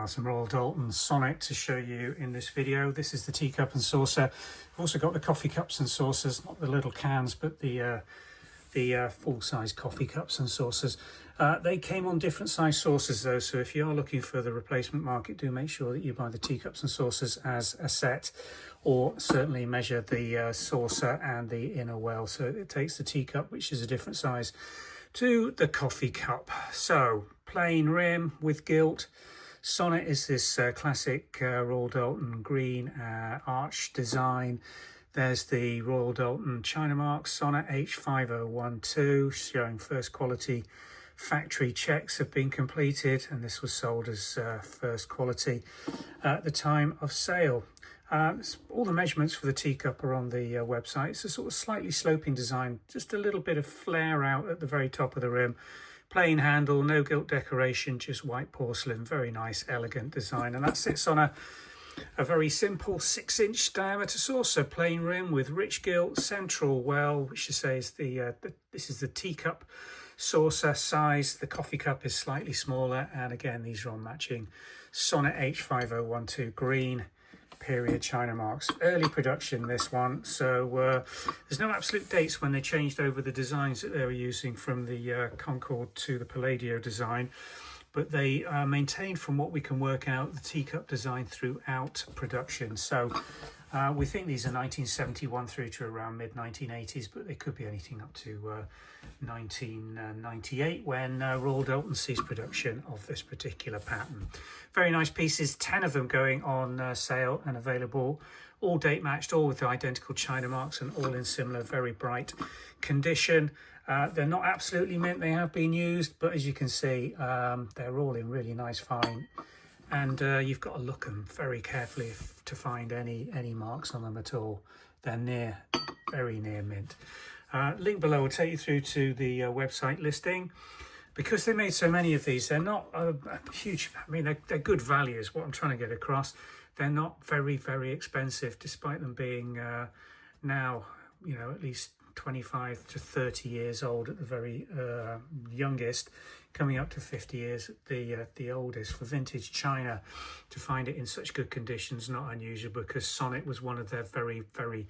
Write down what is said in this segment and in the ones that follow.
Some Royal Doulton Sonnet to show you in this video. This is the teacup and saucer. I've also got the coffee cups and saucers, not the little cans, but the full-size coffee cups and saucers. They came on different size saucers though, so if you are looking for the replacement market, do make sure that you buy the teacups and saucers as a set, or certainly measure the saucer and the inner well. So it takes the teacup, which is a different size, to the coffee cup. So plain rim with gilt. Sonnet is this classic Royal Doulton green arch design. There's the Royal Doulton China Mark Sonnet H5012, showing first quality factory checks have been completed, and this was sold as first quality at the time of sale. All the measurements for the teacup are on the website. It's a sort of slightly sloping design, just a little bit of flare out at the very top of the rim. Plain handle, no gilt decoration, just white porcelain. Very nice, elegant design. And that sits on a very simple 6-inch diameter saucer, plain rim with rich gilt, central well, which you say is this is the teacup saucer size. The coffee cup is slightly smaller, and again these are on matching Sonnet H5012 green period China marks. Early production, this one, so there's no absolute dates when they changed over the designs that they were using from the Concord to the Palladio design, but they maintained, from what we can work out, the teacup design throughout production. So we think these are 1971 through to around mid-1980s, but they could be anything up to 1998 when Royal Doulton ceased production of this particular pattern. Very nice pieces, 10 of them going on sale and available, all date matched, all with identical China marks and all in similar very bright condition. They're not absolutely mint, they have been used, but as you can see, they're all in really nice fine, and you've got to look them very carefully to find any marks on them at all. They're very near mint. Link below will take you through to the website listing. Because they made so many of these, they're not huge. I mean, they're good value is what I'm trying to get across. They're not very, very expensive, despite them being now, you know, at least 25 to 30 years old at the very youngest, coming up to 50 years at the oldest. For vintage China, to find it in such good conditions, not unusual, because Sonnet was one of their very, very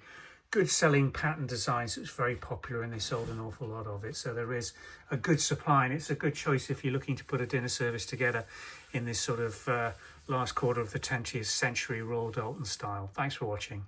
good selling pattern designs. It was very popular and they sold an awful lot of it. So there is a good supply, and it's a good choice if you're looking to put a dinner service together in this sort of last quarter of the 20th century Royal Doulton style. Thanks for watching.